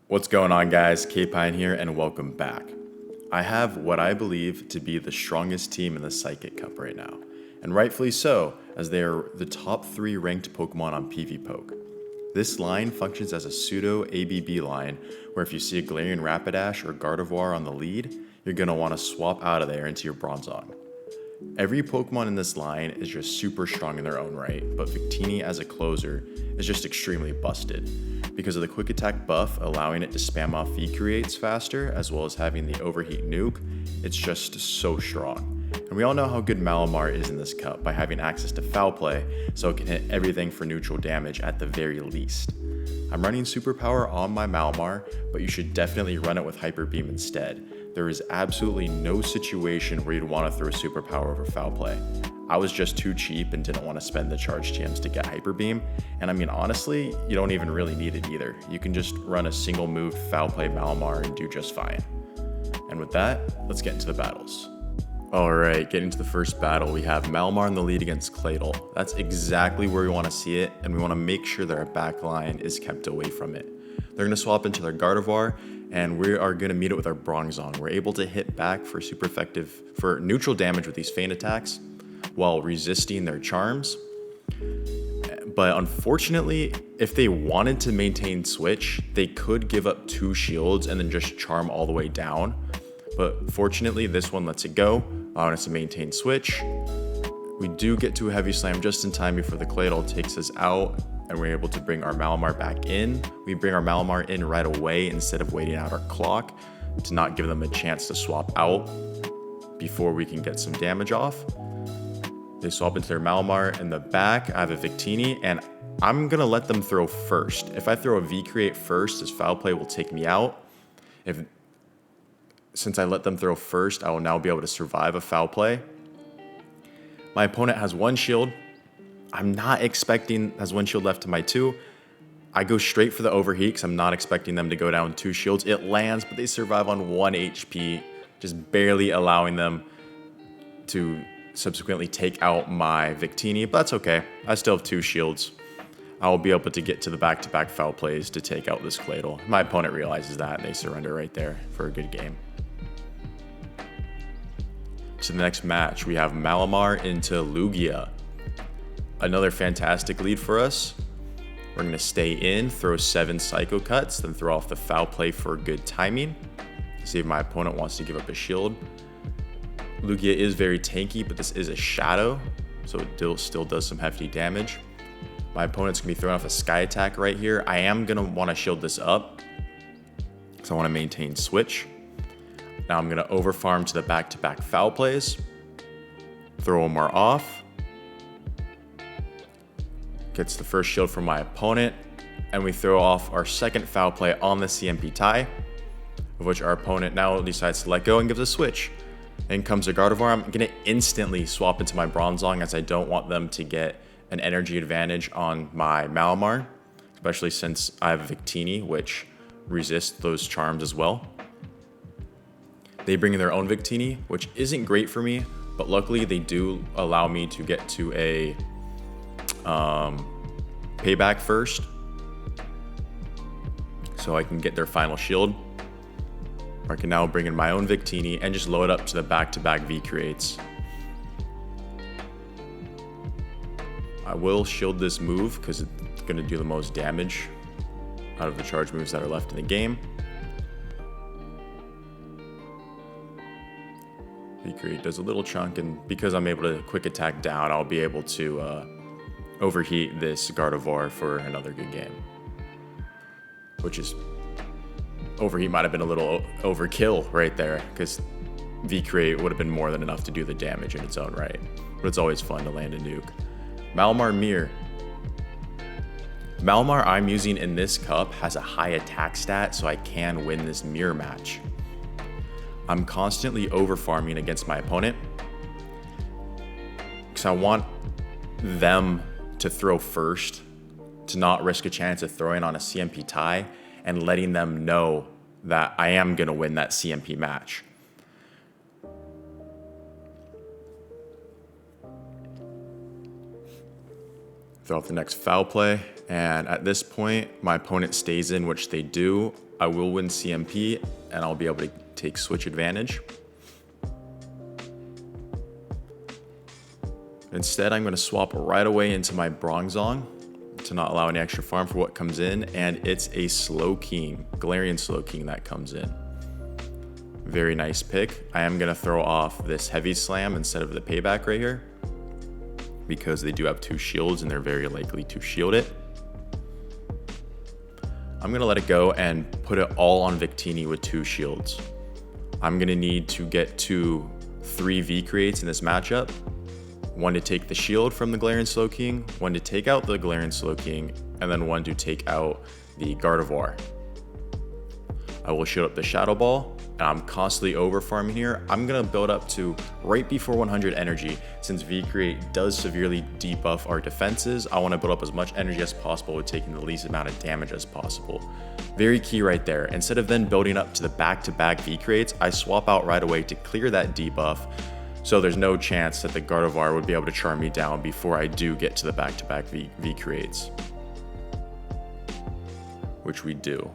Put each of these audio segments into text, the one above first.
What's going on, guys? K-Pine here, and welcome back. I have what I believe to be the strongest team in the Psychic Cup right now, and rightfully so, as they are the top 3 ranked Pokemon on PvPoke. This line functions as a pseudo ABB line, where if you see a Galarian Rapidash or Gardevoir on the lead, you're going to want to swap out of there into your Bronzong. Every Pokemon in this line is just super strong in their own right, but Victini as a closer is just extremely busted. Because of the quick attack buff allowing it to spam off V-Creates faster, as well as having the overheat nuke, it's just so strong. And we all know how good Malamar is in this cup by having access to Foul Play, so it can hit everything for neutral damage at the very least. I'm running Superpower on my Malamar, but you should definitely run it with Hyper Beam instead. There is absolutely no situation where you'd want to throw Superpower over Foul Play. I was just too cheap and didn't want to spend the charge TMs to get Hyper Beam, and I mean honestly, you don't even really need it either. You can just run a single move Foul Play Malamar and do just fine. And with that, let's get into the battles. Alright, getting into the first battle, we have Malamar in the lead against Claydol. That's exactly where we want to see it, and we want to make sure that our back line is kept away from it. They're going to swap into their Gardevoir, and we are going to meet it with our Bronzong. We're able to hit back for super effective, for neutral damage with these feint attacks, while resisting their charms. But unfortunately, if they wanted to maintain switch, they could give up 2 shields and then just charm all the way down. But fortunately, this one lets it go, allowing us to maintain switch. We do get to a heavy slam just in time before the Claydol takes us out, and we're able to bring our Malamar back in. We bring our Malamar in right away instead of waiting out our clock to not give them a chance to swap out before we can get some damage off. They swap into their Malamar in the back. I have a Victini, and I'm going to let them throw first. If I throw a V-Create first, this Foul Play will take me out. Since I let them throw first, I will now be able to survive a Foul Play. My opponent has 1 shield. I'm not expecting, has 1 shield left to my 2. I go straight for the overheat because I'm not expecting them to go down 2 shields. It lands, but they survive on 1 HP, just barely allowing them to subsequently take out my Victini, but that's okay. I still have 2 shields. I will be able to get to the back-to-back Foul Plays to take out this Claydol. My opponent realizes that, and they surrender right there for a good game. To the next match, we have Malamar into Lugia. Another fantastic lead for us. We're going to stay in, throw 7 Psycho Cuts, then throw off the Foul Play for good timing. See if my opponent wants to give up a shield. Lugia is very tanky, but this is a Shadow, so it still does some hefty damage. My opponent's going to be throwing off a Sky Attack right here. I am going to want to shield this up, because I want to maintain switch. Now I'm going to overfarm to the back-to-back Foul Plays. Throw one more off. Gets the first shield from my opponent, and we throw off our second Foul Play on the CMP tie, of which our opponent now decides to let go and gives a switch. In comes a Gardevoir. I'm going to instantly swap into my Bronzong, as I don't want them to get an energy advantage on my Malamar, especially since I have a Victini, which resists those charms as well. They bring in their own Victini, which isn't great for me, but luckily they do allow me to get to a payback first, so I can get their final shield. I can now bring in my own Victini and just load up to the back-to-back V-Creates. I will shield this move because it's going to do the most damage out of the charge moves that are left in the game. V-Create does a little chunk, and because I'm able to quick attack down, I'll be able to overheat this Gardevoir for another good game. Which is, overheat might have been a little overkill right there, because V-Create would have been more than enough to do the damage in its own right. But it's always fun to land a nuke. Malamar Mirror. Malamar I'm using in this cup has a high attack stat, so I can win this mirror match. I'm constantly overfarming against my opponent, because I want them to throw first, to not risk a chance of throwing on a CMP tie and letting them know that I am going to win that CMP match. Throw out the next Foul Play, and at this point, my opponent stays in, which they do. I will win CMP and I'll be able to take switch advantage. Instead, I'm going to swap right away into my Bronzong to not allow any extra farm for what comes in, and it's a Slowking, Galarian Slowking that comes in. Very nice pick. I am going to throw off this Heavy Slam instead of the Payback right here, because they do have 2 shields and they're very likely to shield it. I'm going to let it go and put it all on Victini with 2 shields. I'm going to need to get to 3 V-Creates in this matchup. 1 to take the shield from the Galarian Slowking, 1 to take out the Galarian Slowking, and then 1 to take out the Gardevoir. I will shield up the Shadow Ball, and I'm constantly over farming here. I'm gonna build up to right before 100 energy. Since V-Create does severely debuff our defenses, I wanna build up as much energy as possible with taking the least amount of damage as possible. Very key right there. Instead of then building up to the back-to-back V-Creates, I swap out right away to clear that debuff, so there's no chance that the Gardevoir would be able to charm me down before I do get to the back-to-back V-Creates, which we do.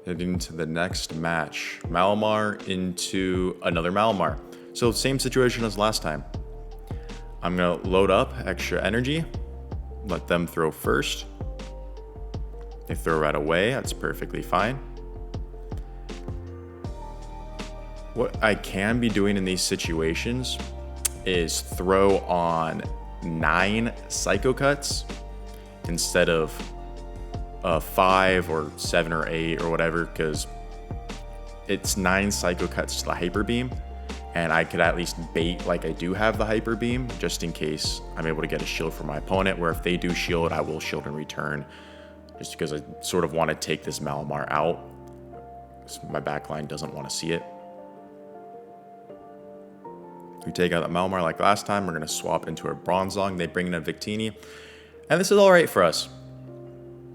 Heading to the next match, Malamar into another Malamar. So same situation as last time. I'm gonna load up extra energy, let them throw first. They throw right away, that's perfectly fine. What I can be doing in these situations is throw on 9 Psycho Cuts instead of 5 or 7 or 8 or whatever, because it's 9 Psycho Cuts to the Hyper Beam, and I could at least bait like I do have the Hyper Beam just in case I'm able to get a shield for my opponent, where if they do shield, I will shield in return, just because I sort of want to take this Malamar out. My backline doesn't want to see it. We take out the Malamar like last time. We're going to swap into a Bronzong. They bring in a Victini, and this is all right for us.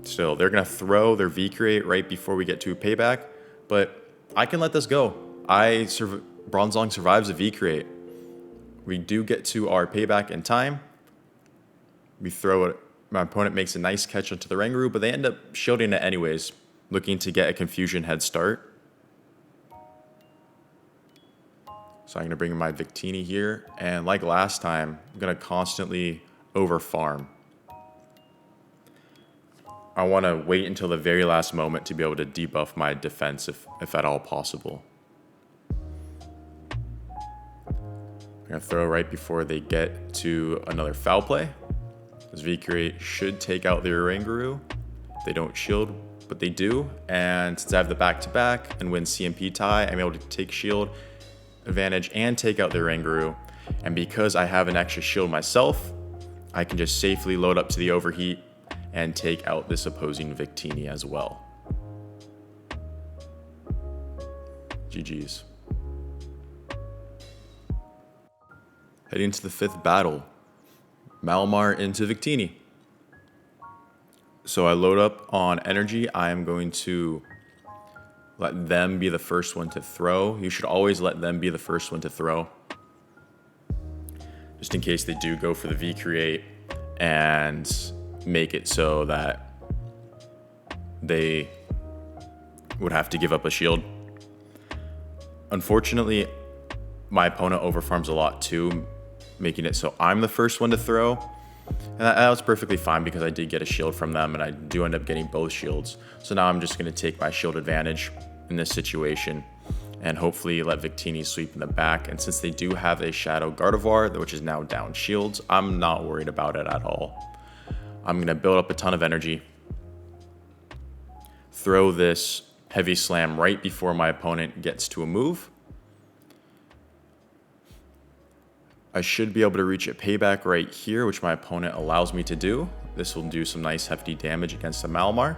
Still, they're going to throw their V-Create right before we get to a Payback, but I can let this go. Bronzong survives a V-Create. We do get to our Payback in time. We throw it. My opponent makes a nice catch onto the Rangaroo, but they end up shielding it anyways, looking to get a Confusion head start. So I'm going to bring in my Victini here, and like last time, I'm going to constantly over farm. I want to wait until the very last moment to be able to debuff my defense if at all possible. I'm going to throw right before they get to another foul play. This V-Create should take out their Rangaroo. They don't shield, but they do. And since I have the back-to-back and win CMP tie, I'm able to take shield advantage and take out their Rangaroo. And because I have an extra shield myself, I can just safely load up to the overheat and take out this opposing Victini as well. GG's. Heading to the 5th battle, Malamar into Victini. So I load up on energy. I am going to let them be the first one to throw. You should always let them be the first one to throw, just in case they do go for the V-Create and make it so that they would have to give up a shield. Unfortunately, my opponent overfarms a lot too, making it so I'm the first one to throw. And that was perfectly fine because I did get a shield from them, and I do end up getting both shields. So now I'm just going to take my shield advantage in this situation and hopefully let Victini sweep in the back. And since they do have a Shadow Gardevoir, which is now down shields, I'm not worried about it at all. I'm going to build up a ton of energy, throw this Heavy Slam right before my opponent gets to a move. I should be able to reach a Payback right here, which my opponent allows me to do. This will do some nice hefty damage against the Malamar.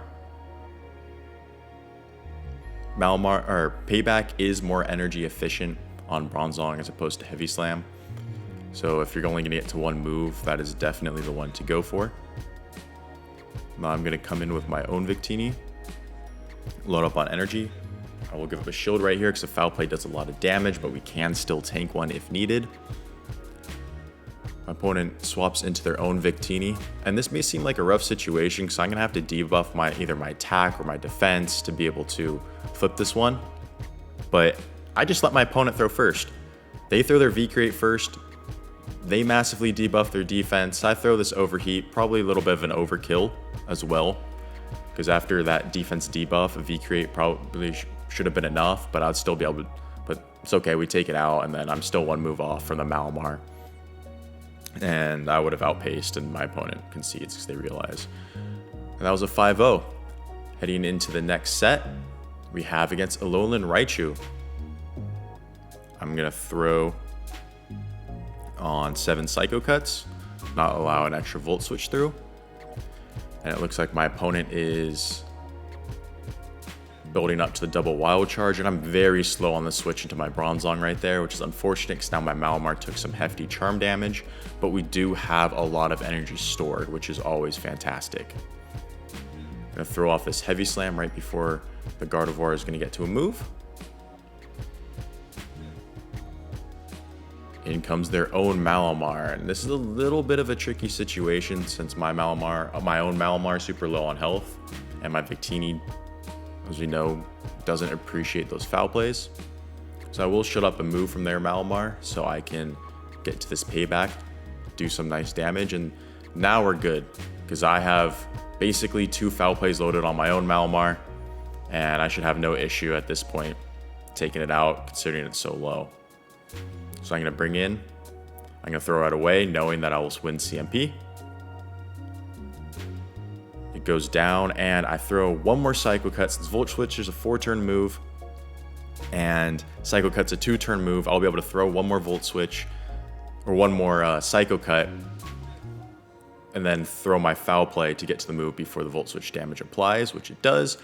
Payback is more energy efficient on Bronzong as opposed to Heavy Slam. So if you're only going to get to one move, that is definitely the one to go for. Now I'm going to come in with my own Victini, load up on energy. I will give up a shield right here because the foul play does a lot of damage, but we can still tank one if needed. My opponent swaps into their own Victini, and this may seem like a rough situation because I'm going to have to debuff either my attack or my defense to be able to flip this one. But I just let my opponent throw first. They throw their V-Create first. They massively debuff their defense. I throw this Overheat, probably a little bit of an overkill as well, because after that defense debuff, a V-Create probably should have been enough, but I'd still be able to, but it's okay, we take it out, and then I'm still one move off from the Malamar. And I would have outpaced, and my opponent concedes because they realize. And that was a 5-0. Heading into the next set, we have against Alolan Raichu. I'm going to throw on 7 Psycho Cuts, not allow an extra Volt Switch through. And it looks like my opponent is building up to the double Wild Charge, and I'm very slow on the switch into my Bronzong right there, which is unfortunate because now my Malamar took some hefty charm damage, but we do have a lot of energy stored, which is always fantastic. I'm going to throw off this Heavy Slam right before the Gardevoir is going to get to a move. In comes their own Malamar, and this is a little bit of a tricky situation since my own Malamar is super low on health, and my Victini, as we know, doesn't appreciate those foul plays. So I will shut up a move from their Malamar so I can get to this payback, do some nice damage, and now we're good because I have basically 2 foul plays loaded on my own Malamar, and I should have no issue at this point taking it out considering it's so low. So I'm going to bring in, I'm going to throw it away knowing that I will win CMP. It goes down, and I throw one more Psycho Cut. Since Volt Switch is a 4-turn move, and Psycho Cut's a 2-turn move, I'll be able to throw one more Volt Switch, or one more Psycho Cut, and then throw my Foul Play to get to the move before the Volt Switch damage applies, which it does,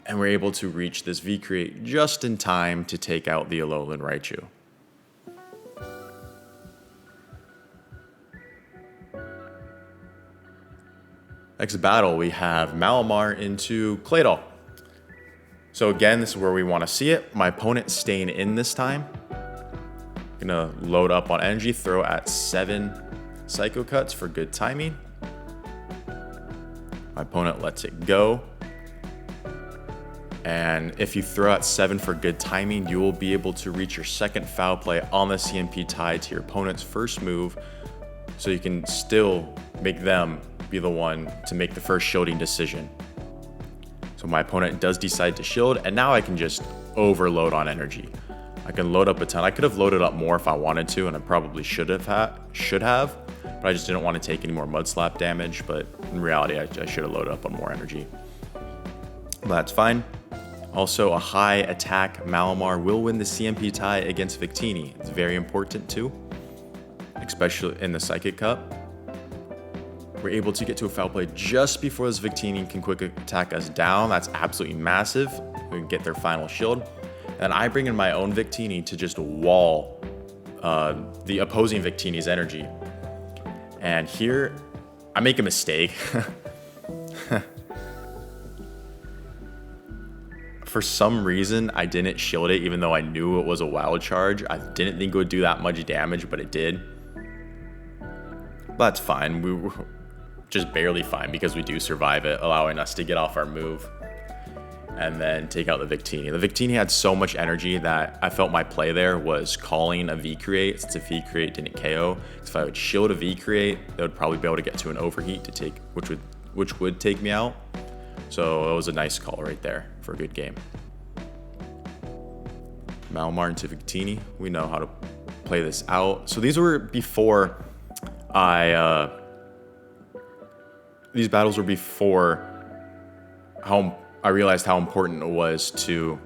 and we're able to reach this V-Create just in time to take out the Alolan Raichu. Next battle, we have Malamar into Claydol. So again, this is where we want to see it. My opponent staying in this time. Gonna load up on energy, throw at 7 Psycho Cuts for good timing. My opponent lets it go. And if you throw at 7 for good timing, you will be able to reach your second foul play on the CMP tied to your opponent's first move, so you can still make them be the one to make the first shielding decision. So my opponent does decide to shield, and now I can just overload on energy. I can load up a ton. I could have loaded up more if I wanted to, and I probably should have, but I just didn't want to take any more Mud Slap damage. But in reality, I should have loaded up on more energy. But that's fine. Also, a high attack Malamar will win the CMP tie against Victini. It's very important too, especially in the Psychic Cup. We're able to get to a foul play just before this Victini can quick attack us down. That's absolutely massive. We can get their final shield. And I bring in my own Victini to just wall the opposing Victini's energy. And here, I make a mistake. For some reason, I didn't shield it even though I knew it was a wild charge. I didn't think it would do that much damage, but it did. But that's fine. We were just barely fine because we do survive it, allowing us to get off our move and then take out the Victini. The Victini had so much energy that I felt my play there was calling a V-Create, since a V-Create didn't KO. So if I would shield a V-Create, they would probably be able to get to an Overheat to take, which would take me out. So it was a nice call right there for a good game. Malamar into Victini. We know how to play this out. So these were before these battles were before how I realized how important it was to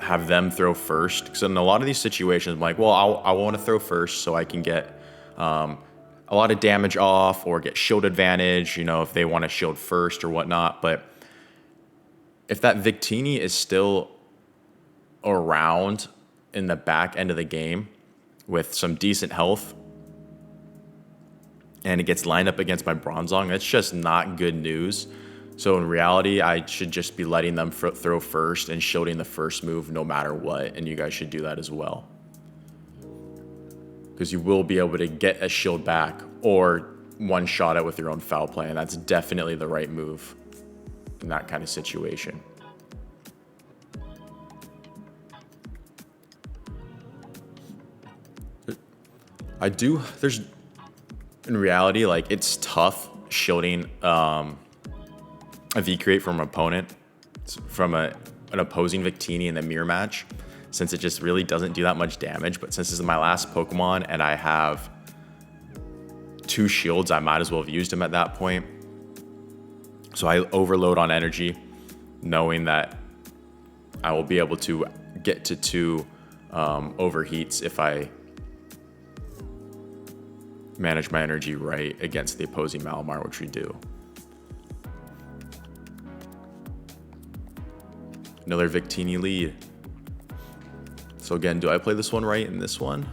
have them throw first. Because in a lot of these situations, I'm like, well, I want to throw first so I can get a lot of damage off or get shield advantage, you know, if they want to shield first or whatnot. But if that Victini is still around in the back end of the game with some decent health, and it gets lined up against my Bronzong, that's just not good news. So in reality, I should just be letting them throw first and shielding the first move no matter what, and you guys should do that as well. because you will be able to get a shield back or one-shot it with your own foul play, and that's definitely the right move in that kind of situation. In reality, like, it's tough shielding a V-Create from an opponent, from an opposing Victini in the mirror match, since it just really doesn't do that much damage. But since this is my last Pokemon and I have 2 shields, I might as well have used them at that point. So I overload on energy, knowing that I will be able to get to 2 overheats if I manage my energy right against the opposing Malamar, which we do. Another Victini Lead. So again, do I play this one right in this one?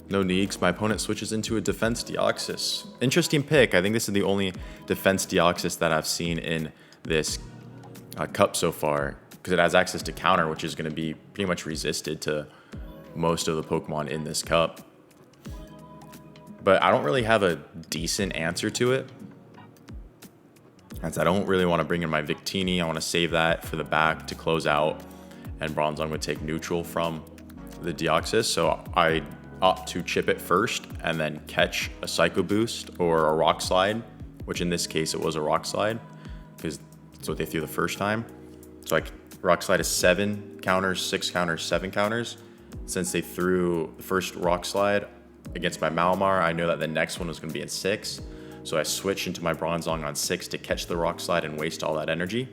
No need, because my opponent switches into a Defense Deoxys. Interesting pick. I think this is the only Defense Deoxys that I've seen in this cup so far, because it has access to counter, which is going to be pretty much resisted to most of the Pokemon in this cup. But I don't really have a decent answer to it, as I don't really want to bring in my Victini. I want to save that for the back to close out, and Bronzong would take neutral from the Deoxys. So I opt to chip it first and then catch a Psycho Boost or a Rock Slide, which in this case it was a Rock Slide, because that's what they threw the first time. So Rock Slide is 7 counters, 6 counters, 7 counters. Since they threw the first Rock Slide against my Malamar, I know that the next one was going to be at 6. So I switch into my Bronzong on 6 to catch the Rock Slide and waste all that energy.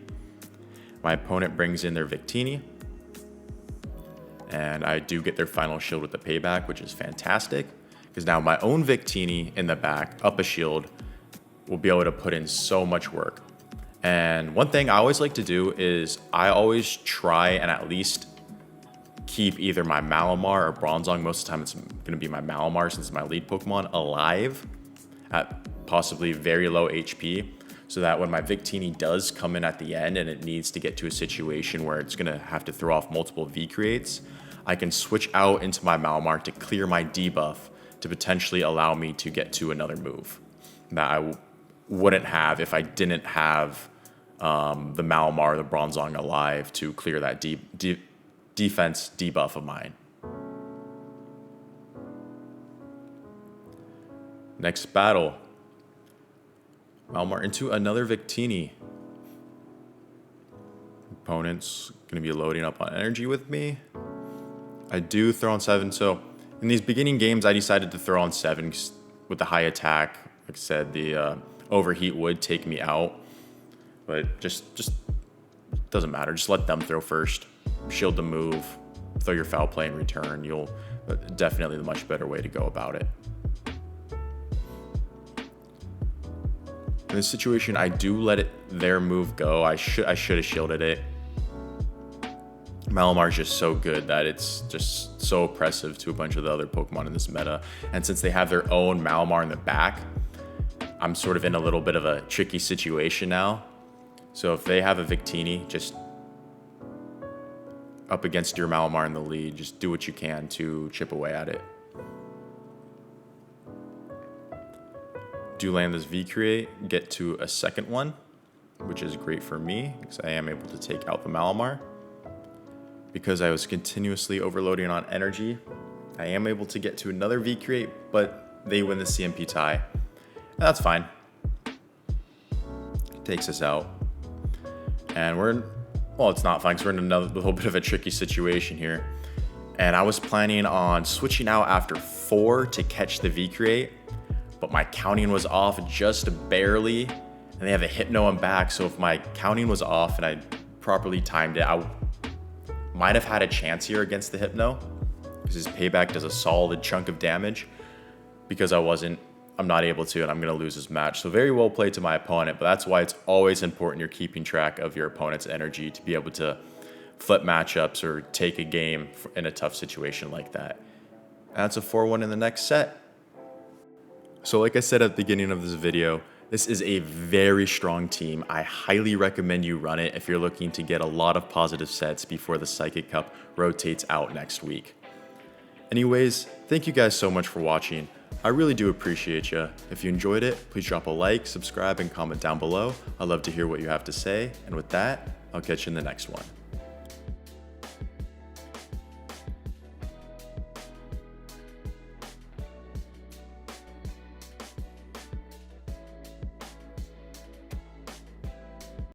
My opponent brings in their Victini, and I do get their final shield with the payback, which is fantastic, because now my own Victini in the back, up a shield, will be able to put in so much work. And one thing I always like to do is I always try and at least keep either my Malamar or Bronzong, most of the time it's going to be my Malamar since it's my lead Pokemon, alive at possibly very low HP, so that when my Victini does come in at the end and it needs to get to a situation where it's going to have to throw off multiple V-Creates, I can switch out into my Malamar to clear my debuff to potentially allow me to get to another move that I wouldn't have if I didn't have the Malamar or the Bronzong alive to clear that defense debuff of mine. Next battle. Malamar into another Victini. Opponent's going to be loading up on energy with me. I do throw on 7. So in these beginning games, I decided to throw on 7 with the high attack. Like I said, the overheat would take me out. But just doesn't matter. Just let them throw first. Shield the move. Throw your foul play in return. You'll definitely the much better way to go about it. In this situation, I do let their move go. I should have shielded it. Malamar's just so good that it's just so oppressive to a bunch of the other Pokemon in this meta. And since they have their own Malamar in the back, I'm sort of in a little bit of a tricky situation now. So if they have a Victini, just up against your Malamar in the lead, just do what you can to chip away at it. Do land this V-Create, get to a second one, which is great for me because I am able to take out the Malamar. Because I was continuously overloading on energy, I am able to get to another V-Create, but they win the CMP tie. And that's fine. Takes us out. And well, it's not fine because we're in a little bit of a tricky situation here. And I was planning on switching out after 4 to catch the V-Create, but my counting was off just barely, and they have a Hypno on back, so if my counting was off and I properly timed it, I might have had a chance here against the Hypno, because his payback does a solid chunk of damage. Because I'm not able to, and I'm going to lose this match. So very well played to my opponent, but that's why it's always important you're keeping track of your opponent's energy to be able to flip matchups or take a game in a tough situation like that. And that's a 4-1 in the next set. So like I said at the beginning of this video, this is a very strong team. I highly recommend you run it if you're looking to get a lot of positive sets before the Psychic Cup rotates out next week. Anyways, thank you guys so much for watching. I really do appreciate you. If you enjoyed it, please drop a like, subscribe, and comment down below. I'd love to hear what you have to say. And with that, I'll catch you in the next one.